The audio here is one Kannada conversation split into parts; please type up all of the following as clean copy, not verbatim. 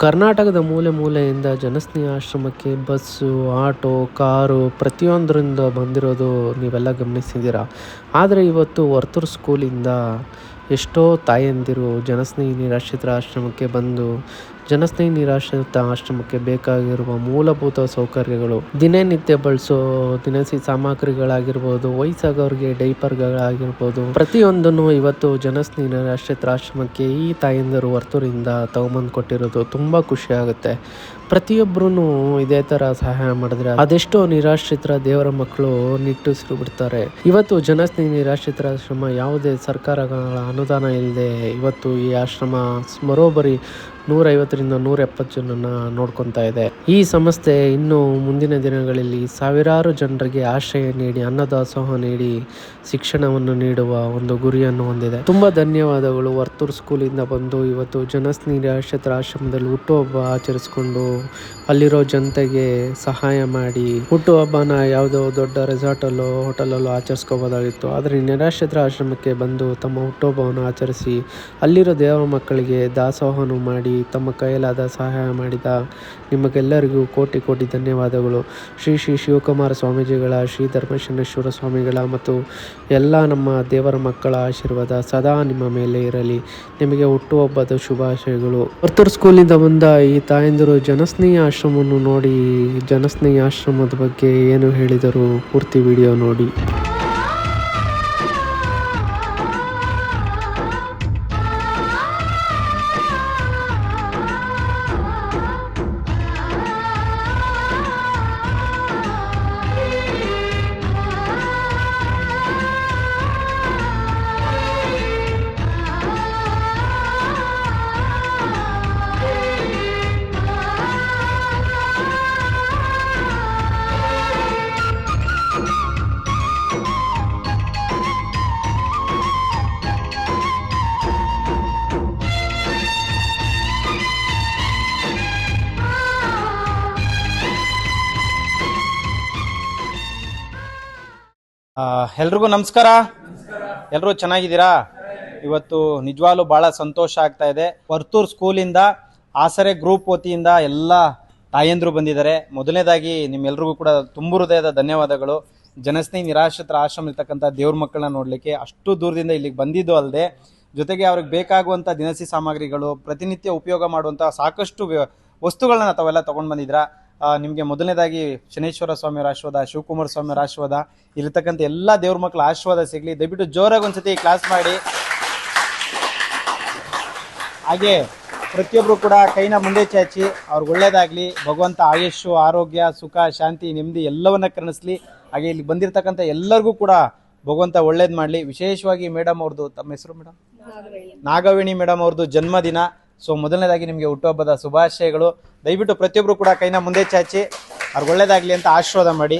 ಕರ್ನಾಟಕದ ಮೂಲೆ ಮೂಲೆಯಿಂದ ಜನಸ್ನೇಹಿ ಆಶ್ರಮಕ್ಕೆ ಬಸ್ಸು, ಆಟೋ, ಕಾರು ಪ್ರತಿಯೊಂದರಿಂದ ಬಂದಿರೋದು ನೀವೆಲ್ಲ ಗಮನಿಸಿದ್ದೀರ. ಆದರೆ ಇವತ್ತು ವರ್ತೂರು ಸ್ಕೂಲಿಂದ ಎಷ್ಟೋ ತಾಯಂದಿರು ಜನಸ್ನೇಹಿ ನಿರಾಶ್ರಿತರ ಆಶ್ರಮಕ್ಕೆ ಬಂದು ಜನಸ್ನೇಹಿ ನಿರಾಶ್ರಿತ ಆಶ್ರಮಕ್ಕೆ ಬೇಕಾಗಿರುವ ಮೂಲಭೂತ ಸೌಕರ್ಯಗಳು, ದಿನನಿತ್ಯ ಬಳಸೋ ದಿನಸಿ ಸಾಮಗ್ರಿಗಳಾಗಿರ್ಬೋದು, ವಯಸ್ಸಾದವ್ರಿಗೆ ಡೈಪರ್ಗಳಾಗಿರ್ಬೋದು, ಪ್ರತಿಯೊಂದನ್ನು ಇವತ್ತು ಜನಸ್ನೇಹಿ ನಿರಾಶ್ರಿತರ ಆಶ್ರಮಕ್ಕೆ ಈ ತಾಯಂದಿರು ವರ್ತೂರಿಂದ ತಗೊಂಬಂದು ಕೊಟ್ಟಿರೋದು ತುಂಬ ಖುಷಿ ಆಗುತ್ತೆ. ಪ್ರತಿಯೊಬ್ಬರೂ ಇದೇ ಥರ ಸಹಾಯ ಮಾಡಿದ್ರೆ ಅದೆಷ್ಟೋ ನಿರಾಶ್ರಿತರ ದೇವರ ಮಕ್ಕಳು ನಿಟ್ಟುಸಿರು ಬಿಡ್ತಾರೆ. ಇವತ್ತು ಜನಸ್ನೇಹಿ ನಿರಾಶ್ರಿತರ ಆಶ್ರಮ ಯಾವುದೇ ಸರ್ಕಾರಗಳ ಅನುದಾನ ಇಲ್ಲದೆ ಇವತ್ತು ಈ ಆಶ್ರಮ ಬರೋಬ್ಬರಿ 150ರಿಂದ 170 ಜನನ ನೋಡ್ಕೊತಾ ಇದೆ. ಈ ಸಂಸ್ಥೆ ಇನ್ನು ಮುಂದಿನ ದಿನಗಳಲ್ಲಿ ಸಾವಿರಾರು ಜನರಿಗೆ ಆಶ್ರಯ ನೀಡಿ, ಅನ್ನದಾಸೋಹ ನೀಡಿ, ಶಿಕ್ಷಣವನ್ನು ನೀಡುವ ಒಂದು ಗುರಿಯನ್ನು ಹೊಂದಿದೆ. ತುಂಬ ಧನ್ಯವಾದಗಳು. ವರ್ತೂರು ಸ್ಕೂಲಿಂದ ಬಂದು ಇವತ್ತು ಜನಸ್ನೇಹಿ ನಿರಾಶ್ರಿತರ ಆಶ್ರಮದಲ್ಲಿ ಹುಟ್ಟುಹಬ್ಬ ಆಚರಿಸ್ಕೊಂಡು ಅಲ್ಲಿರೋ ಜನತೆಗೆ ಸಹಾಯ ಮಾಡಿ, ಹುಟ್ಟುಹಬ್ಬನ ಯಾವುದೋ ದೊಡ್ಡ ರೆಸಾರ್ಟಲ್ಲೋ ಹೋಟೆಲಲ್ಲೋ ಆಚರಿಸ್ಕೋಬೋದಾಗಿತ್ತು. ಆದರೆ ನಿರಾಶ್ರಿತರ ಆಶ್ರಮಕ್ಕೆ ಬಂದು ತಮ್ಮ ಹುಟ್ಟುಹಬ್ಬವನ್ನು ಆಚರಿಸಿ ಅಲ್ಲಿರೋ ದೇವರ ಮಕ್ಕಳಿಗೆ ದಾಸೋಹವನ್ನು ಮಾಡಿ ತಮ್ಮ ಕೈಯಲ್ಲಾದ ಸಹಾಯ ಮಾಡಿದ ನಿಮಗೆಲ್ಲರಿಗೂ ಕೋಟಿ ಕೋಟಿ ಧನ್ಯವಾದಗಳು. ಶ್ರೀ ಶ್ರೀ ಶಿವಕುಮಾರ ಸ್ವಾಮೀಜಿಗಳ, ಶ್ರೀ ಧರ್ಮಶನೇಶ್ವರ ಸ್ವಾಮಿಗಳ ಮತ್ತು ಎಲ್ಲ ನಮ್ಮ ದೇವರ ಮಕ್ಕಳ ಆಶೀರ್ವಾದ ಸದಾ ನಿಮ್ಮ ಮೇಲೆ ಇರಲಿ. ನಿಮಗೆ ಹುಟ್ಟುಹಬ್ಬದ ಶುಭಾಶಯಗಳು. ವರ್ತೂರು ಸ್ಕೂಲಿಂದ ಬಂದ ಈ ತಾಯಂದಿರು ಜನಸ್ನೇಹಿ ಆಶ್ರಮವನ್ನು ನೋಡಿ, ಜನಸ್ನೇಹಿ ಆಶ್ರಮದ ಬಗ್ಗೆ ಏನು ಹೇಳಿದರು ಪೂರ್ತಿ ವಿಡಿಯೋ ನೋಡಿ. ಎಲ್ರಿಗೂ ನಮಸ್ಕಾರ. ಎಲ್ಲರೂ ಚೆನ್ನಾಗಿದ್ದೀರಾ? ಇವತ್ತು ನಿಜವಾಗ್ಲೂ ಬಹಳ ಸಂತೋಷ ಆಗ್ತಾ ಇದೆ. ವರ್ತೂರು ಸ್ಕೂಲಿಂದ ಆಸರೆ ಗ್ರೂಪ್ ವತಿಯಿಂದ ಎಲ್ಲ ತಾಯಂದ್ರು ಬಂದಿದ್ದಾರೆ. ಮೊದಲನೇದಾಗಿ ನಿಮ್ಮೆಲ್ರಿಗೂ ಕೂಡ ತುಂಬು ಹೃದಯದ ಧನ್ಯವಾದಗಳು. ಜನಸ್ನೇಹಿ ನಿರಾಶ್ರಿತರ ಆಶ್ರಮ ಇರ್ತಕ್ಕಂಥ ದೇವ್ರ ಮಕ್ಕಳನ್ನ ನೋಡ್ಲಿಕ್ಕೆ ಅಷ್ಟು ದೂರದಿಂದ ಇಲ್ಲಿಗೆ ಬಂದಿದ್ದು ಅಲ್ಲದೆ, ಜೊತೆಗೆ ಅವ್ರಿಗೆ ಬೇಕಾಗುವಂಥ ದಿನಸಿ ಸಾಮಗ್ರಿಗಳು, ಪ್ರತಿನಿತ್ಯ ಉಪಯೋಗ ಮಾಡುವಂಥ ಸಾಕಷ್ಟು ವಸ್ತುಗಳನ್ನ ತಾವೆಲ್ಲ ತಗೊಂಡು ಬಂದಿದ್ರ. ನಿಮಗೆ ಮೊದಲನೇದಾಗಿ ಶನೇಶ್ವರ ಸ್ವಾಮಿಯವರ ಆಶೀರ್ವಾದ, ಶಿವಕುಮಾರ ಸ್ವಾಮಿಯವರ ಆಶೀರ್ವಾದ, ಇರತಕ್ಕಂಥ ಎಲ್ಲ ದೇವ್ರ ಮಕ್ಕಳ ಆಶೀರ್ವಾದ ಸಿಗ್ಲಿ. ದಯವಿಟ್ಟು ಜೋರಾಗಿ ಒಂದ್ಸತಿ ಕ್ಲಾಸ್ ಮಾಡಿ. ಹಾಗೆ ಪ್ರತಿಯೊಬ್ರು ಕೂಡ ಕೈನ ಮುಂದೆ ಚಾಚಿ ಅವ್ರಿಗೆ ಒಳ್ಳೇದಾಗ್ಲಿ. ಭಗವಂತ ಆಯುಷ್ಯು, ಆರೋಗ್ಯ, ಸುಖ, ಶಾಂತಿ, ನೆಮ್ಮದಿ ಎಲ್ಲವನ್ನ ಕರುಣಿಸ್ಲಿ. ಹಾಗೆ ಇಲ್ಲಿ ಬಂದಿರತಕ್ಕಂಥ ಎಲ್ಲರಿಗೂ ಕೂಡ ಭಗವಂತ ಒಳ್ಳೇದ್ ಮಾಡ್ಲಿ. ವಿಶೇಷವಾಗಿ ಮೇಡಮ್ ಅವ್ರದ್ದು, ತಮ್ಮ ಹೆಸರು ಮೇಡಮ್? ನಾಗವೇಣಿ ಮೇಡಮ್ ಅವ್ರದ್ದು ಜನ್ಮದಿನ. ಸೊ ಮೊದಲನೇದಾಗಿ ನಿಮಗೆ ಹುಟ್ಟುಹಬ್ಬದ ಶುಭಾಶಯಗಳು. ದಯವಿಟ್ಟು ಪ್ರತಿಯೊಬ್ರು ಕೂಡ ಕೈನ ಮುಂದೆ ಚಾಚಿ ಅವ್ರಿಗೆ ಒಳ್ಳೇದಾಗ್ಲಿ ಅಂತ ಆಶೀರ್ವಾದ ಮಾಡಿ.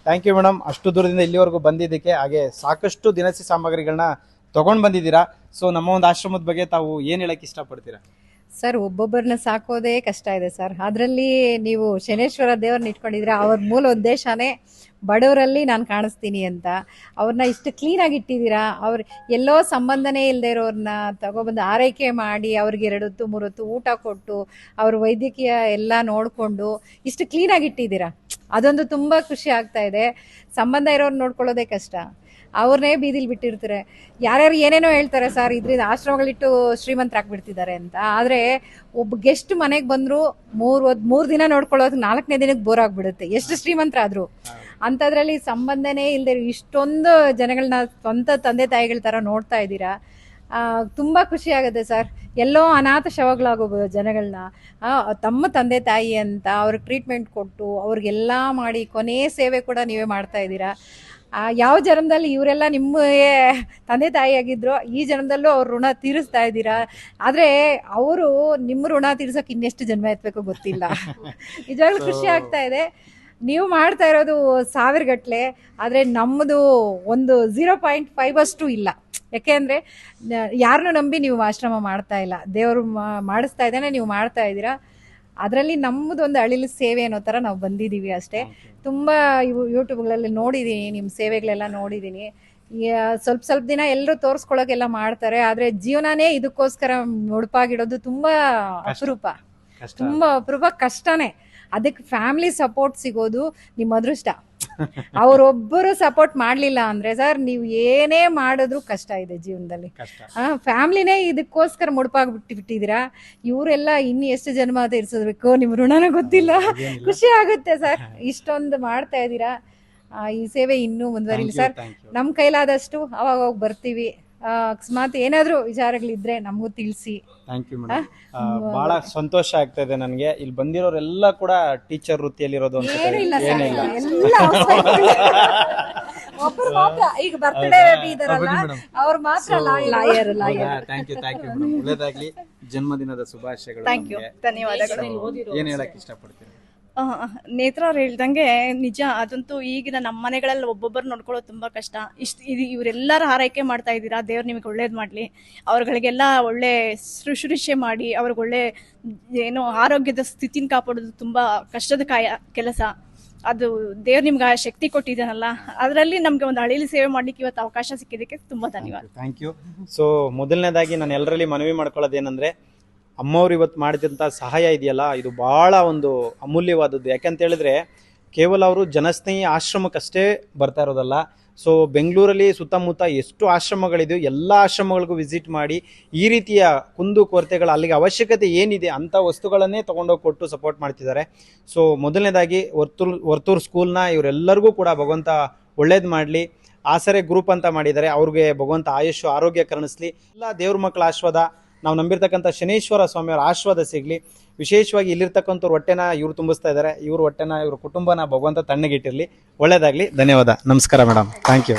ಥ್ಯಾಂಕ್ ಯು ಮೇಡಮ್, ಅಷ್ಟು ದೂರದಿಂದ ಇಲ್ಲಿವರೆಗೂ ಬಂದಿದ್ದಕ್ಕೆ. ಹಾಗೆ ಸಾಕಷ್ಟು ದಿನಸಿ ಸಾಮಗ್ರಿಗಳನ್ನ ತಗೊಂಡ್ ಬಂದಿದ್ದೀರಾ. ಸೊ ನಮ್ಮ ಒಂದು ಆಶ್ರಮದ ಬಗ್ಗೆ ತಾವು ಏನ್ ಹೇಳಕ್ ಇಷ್ಟಪಡ್ತೀರಾ? ಸರ್, ಒಬ್ಬೊಬ್ಬರನ್ನ ಸಾಕೋದೇ ಕಷ್ಟ ಇದೆ ಸರ್. ಅದರಲ್ಲಿ ನೀವು ಶನೇಶ್ವರ ದೇವ್ರನ್ನ ಇಟ್ಕೊಂಡಿದ್ರೆ ಅವ್ರ ಮೂಲ ಉದ್ದೇಶನೇ ಬಡವರಲ್ಲಿ ನಾನು ಕಾಣಿಸ್ತೀನಿ ಅಂತ. ಅವ್ರನ್ನ ಇಷ್ಟು ಕ್ಲೀನಾಗಿ ಇಟ್ಟಿದ್ದೀರಾ. ಅವ್ರು ಎಲ್ಲೋ ಸಂಬಂಧನೇ ಇಲ್ಲದೆ ಇರೋರನ್ನ ತಗೊಬಂದು ಆರೈಕೆ ಮಾಡಿ ಅವ್ರಿಗೆ 2 ಹೊತ್ತು 3 ಹೊತ್ತು ಊಟ ಕೊಟ್ಟು ಅವ್ರ ವೈದ್ಯಕೀಯ ಎಲ್ಲ ನೋಡಿಕೊಂಡು ಇಷ್ಟು ಕ್ಲೀನಾಗಿ ಇಟ್ಟಿದ್ದೀರಾ. ಅದೊಂದು ತುಂಬ ಖುಷಿ ಆಗ್ತಾ ಇದೆ. ಸಂಬಂಧ ಇರೋರು ನೋಡ್ಕೊಳ್ಳೋದೇ ಕಷ್ಟ. ಅವ್ರನ್ನೇ ಬೀದಿಲಿ ಬಿಟ್ಟಿರ್ತಾರೆ. ಯಾರ್ಯಾರು ಏನೇನೋ ಹೇಳ್ತಾರೆ ಸರ್, ಇದರಿಂದ ಆಶ್ರಮಗಳಿಟ್ಟು ಶ್ರೀಮಂತರಾಗ್ಬಿಡ್ತಿದ್ದಾರೆ ಅಂತ. ಆದರೆ ಒಬ್ಬ ಗೆಸ್ಟ್ ಮನೆಗೆ ಬಂದರೂ 3 ದಿನ ನೋಡ್ಕೊಳ್ಳೋದು 4ನೇ ದಿನಕ್ಕೆ ಬೋರ್ ಆಗ್ಬಿಡುತ್ತೆ, ಎಷ್ಟು ಶ್ರೀಮಂತರಾದ್ರು. ಅಂಥದ್ರಲ್ಲಿ ಸಂಬಂಧನೇ ಇಲ್ಲದೆ ಇಷ್ಟೊಂದು ಜನಗಳನ್ನ ಸ್ವಂತ ತಂದೆ ತಾಯಿಗಳ ಥರ ನೋಡ್ತಾ ಇದ್ದೀರಾ. ತುಂಬ ಖುಷಿ ಆಗುತ್ತೆ ಸರ್. ಎಲ್ಲೋ ಅನಾಥ ಶವಗಳಾಗೋ ಜನಗಳನ್ನ ತಮ್ಮ ತಂದೆ ತಾಯಿ ಅಂತ ಅವ್ರಿಗೆ ಟ್ರೀಟ್ಮೆಂಟ್ ಕೊಟ್ಟು ಅವ್ರಿಗೆಲ್ಲ ಮಾಡಿ ಕೊನೆಯ ಸೇವೆ ಕೂಡ ನೀವೇ ಮಾಡ್ತಾ ಇದ್ದೀರಾ. ಯಾವ ಜನ್ಮದಲ್ಲಿ ಇವರೆಲ್ಲ ನಿಮ್ಮ ತಂದೆ ತಾಯಿಯಾಗಿದ್ರು, ಈ ಜನ್ಮದಲ್ಲೂ ಅವ್ರ ಋಣ ತೀರಿಸ್ತಾ ಇದ್ದೀರಾ. ಆದರೆ ಅವರು ನಿಮ್ಮ ಋಣ ತೀರ್ಸೋಕೆ ಇನ್ನೆಷ್ಟು ಜನ್ಮ ಎತ್ತಬೇಕೋ ಗೊತ್ತಿಲ್ಲ. ನಿಜವಾಗ್ಲೂ ಖುಷಿ ಆಗ್ತಾ ಇದೆ. ನೀವು ಮಾಡ್ತಾ ಇರೋದು 1000 ಗಟ್ಟಲೆ, ಆದರೆ ನಮ್ಮದು ಒಂದು 0.5 ಅಷ್ಟು ಇಲ್ಲ. ಯಾಕೆ ಯಾರನ್ನೂ ನಂಬಿ ನೀವು ಆಶ್ರಮ ಮಾಡ್ತಾ ಇಲ್ಲ, ದೇವರು ಮಾಡಿಸ್ತಾ ಇದ್ದಾನೆ, ನೀವು ಮಾಡ್ತಾ ಇದ್ದೀರಾ. ಅದರಲ್ಲಿ ನಮ್ಮದೊಂದು ಅಳಿಲು ಸೇವೆ ಅನ್ನೋ ಥರ ನಾವು ಬಂದಿದ್ದೀವಿ ಅಷ್ಟೇ. ತುಂಬ ಯೂಟ್ಯೂಬ್ಗಳಲ್ಲಿ ನೋಡಿದ್ದೀನಿ, ನಿಮ್ಮ ಸೇವೆಗಳೆಲ್ಲ ನೋಡಿದ್ದೀನಿ. ಸ್ವಲ್ಪ ದಿನ ಎಲ್ಲರೂ ತೋರಿಸ್ಕೊಳ್ಳೋಕೆಲ್ಲ ಮಾಡ್ತಾರೆ, ಆದರೆ ಜೀವನನೇ ಇದಕ್ಕೋಸ್ಕರ ಮುಡುಪಾಗಿಡೋದು ತುಂಬ ಅಪರೂಪ. ತುಂಬಾ ಅಪರೂಪ ಕಷ್ಟನೇ. ಅದಕ್ಕೆ ಫ್ಯಾಮಿಲಿ ಸಪೋರ್ಟ್ ಸಿಗೋದು ನಿಮ್ಮ ಅದೃಷ್ಟ. ಅವರೊಬ್ಬರು ಸಪೋರ್ಟ್ ಮಾಡ್ಲಿಲ್ಲ ಅಂದ್ರೆ ಸರ್ ನೀವು ಏನೇ ಮಾಡಿದ್ರು ಕಷ್ಟ ಇದೆ ಜೀವನದಲ್ಲಿ. ಫ್ಯಾಮಿಲಿನೇ ಇದಕ್ಕೋಸ್ಕರ ಮುಡುಪಾಗ್ಬಿಟ್ಟಿದ್ದೀರಾ. ಇವರೆಲ್ಲ ಇನ್ನು ಎಷ್ಟು ಜನ್ಮ ತೀರ್ಸೋದ್ಬೇಕು ನಿಮ್ ಋಣನ ಗೊತ್ತಿಲ್ಲ. ಖುಷಿ ಆಗುತ್ತೆ ಸರ್, ಇಷ್ಟೊಂದು ಮಾಡ್ತಾ ಇದ್ದೀರಾ. ಈ ಸೇವೆ ಇನ್ನೂ ಮುಂದುವರಿಲಿ ಸರ್. ನಮ್ ಕೈಲಾದಷ್ಟು ಅವಾಗ ಹೋಗಿ ಬರ್ತೀವಿ. ಅಕಸ್ಮಾತ್ ಏನಾದ್ರು ವಿಚಾರಗಳಿದ್ರೆ ನಮಗೂ ತಿಳಿಸಿ. Thank you madam. ಬಹಳ ಸಂತೋಷ ಆಗ್ತಾ ಇದೆ ನನಗೆ. ಇಲ್ಲಿ ಬಂದಿರೋರೆಲ್ಲ ಕೂಡ ಟೀಚರ್ ವೃತ್ತಿಯಲ್ಲಿರೋದು ಅಂತ ಏನಿಲ್ಲ ಸರ್, ಏನಿಲ್ಲ. ಎಲ್ಲ ಒಬ್ಬರು ಮಾತ್ರ ಈಗ ಬರ್ತ್ಡೇ ಇದಾರಲ್ಲ ಅವ್ರು ಮಾತ್ರ ಲಾಯರ್. Thank you madam. ಒಳ್ಳೇದಾಗ್ಲಿ. ಜನ್ಮದಿನದ ಶುಭಾಶಯಗಳು. ಧನ್ಯವಾದಗಳು. ಏನ್ ಹೇಳಕ್ ಇಷ್ಟಪಡ್ತೀರಿ? ನೇತ್ರ ಅವ್ರು ಹೇಳ್ದಂಗೆ ನಿಜ, ಅದಂತೂ ಈಗಿನ ನಮ್ಮ ಮನೆಗಳಲ್ಲಿ ಒಬ್ಬೊಬ್ಬರು ನೋಡ್ಕೊಳ್ಳೋದು ತುಂಬಾ ಕಷ್ಟ. ಇವರೆಲ್ಲರ ಹಾರೈಕೆ ಮಾಡ್ತಾ ಇದ್ದೀರಾ. ದೇವ್ರು ನಿಮಗೆ ಒಳ್ಳೇದು ಮಾಡಲಿ. ಅವ್ರಗಳಿಗೆಲ್ಲ ಒಳ್ಳೆ ಶುಶ್ರೂಷೆ ಮಾಡಿ ಅವ್ರಿಗೆ ಒಳ್ಳೆ ಏನೋ ಆರೋಗ್ಯದ ಸ್ಥಿತಿನ ಕಾಪಾಡೋದು ತುಂಬಾ ಕಷ್ಟದ ಕೆಲಸ. ಅದು ದೇವ್ರು ನಿಮ್ಗೆ ಆ ಶಕ್ತಿ ಕೊಟ್ಟಿದ್ದಾನಲ್ಲ, ಅದರಲ್ಲಿ ನಮ್ಗೆ ಒಂದು ಹಳ್ಳಿಲಿ ಸೇವೆ ಮಾಡ್ಲಿಕ್ಕೆ ಇವತ್ತು ಅವಕಾಶ ಸಿಕ್ಕಿದ್ದಕ್ಕೆ ತುಂಬಾ ಧನ್ಯವಾದ. Thank you. ಸೊ ಮೊದಲನೇದಾಗಿ ನಾನು ಎಲ್ಲರಲ್ಲಿ ಮನವಿ ಮಾಡ್ಕೊಳ್ಳೋದೇನೆಂದ್ರೆ, ಅಮ್ಮವ್ರು ಇವತ್ತು ಮಾಡಿದಂಥ ಸಹಾಯ ಇದೆಯಲ್ಲ, ಇದು ಭಾಳ ಒಂದು ಅಮೂಲ್ಯವಾದದ್ದು. ಯಾಕಂತ ಹೇಳಿದ್ರೆ ಕೇವಲ ಅವರು ಜನಸ್ನೇಹಿ ಆಶ್ರಮಕ್ಕಷ್ಟೇ ಬರ್ತಾ ಇರೋದಲ್ಲ. ಸೊ ಬೆಂಗಳೂರಲ್ಲಿ ಸುತ್ತಮುತ್ತ ಎಷ್ಟು ಆಶ್ರಮಗಳಿದೆಯೋ ಎಲ್ಲ ಆಶ್ರಮಗಳಿಗೂ ವಿಸಿಟ್ ಮಾಡಿ ಈ ರೀತಿಯ ಕುಂದು ಕೊರತೆಗಳು, ಅಲ್ಲಿಗೆ ಅವಶ್ಯಕತೆ ಏನಿದೆ ಅಂಥ ವಸ್ತುಗಳನ್ನೇ ತೊಗೊಂಡೋಗಿ ಕೊಟ್ಟು ಸಪೋರ್ಟ್ ಮಾಡ್ತಿದ್ದಾರೆ. ಸೊ ಮೊದಲನೇದಾಗಿ ವರ್ತೂರು ಸ್ಕೂಲ್ನ ಇವರೆಲ್ಲರಿಗೂ ಕೂಡ ಭಗವಂತ ಒಳ್ಳೇದು ಮಾಡಲಿ. ಆಸರೆ ಗ್ರೂಪ್ ಅಂತ ಮಾಡಿದ್ದಾರೆ, ಅವ್ರಿಗೆ ಭಗವಂತ ಆಯುಷ್ ಆರೋಗ್ಯ ಕರುಣಿಸ್ಲಿ. ಎಲ್ಲ ದೇವ್ರ ಮಕ್ಕಳ ಆಶೀರ್ವಾದ, ನಾವು ನಂಬಿರ್ತಕ್ಕಂಥ ಶನೇಶ್ವರ ಸ್ವಾಮಿಯವರ ಆಶೀರ್ವಾದ ಸಿಗಲಿ. ವಿಶೇಷವಾಗಿ ಇಲ್ಲಿರ್ತಕ್ಕಂಥವ್ರ ಹೊಟ್ಟೆನ ಇವ್ರು ತುಂಬಿಸ್ತಾ ಇದ್ದಾರೆ. ಇವ್ರ ಹೊಟ್ಟೆನ ಇವ್ರ ಕುಟುಂಬನ ಭಗವಂತ ತಣ್ಣಗಿಟ್ಟಿರಲಿ. ಒಳ್ಳೇದಾಗಲಿ. ಧನ್ಯವಾದ. ನಮಸ್ಕಾರ ಮೇಡಮ್. Thank you.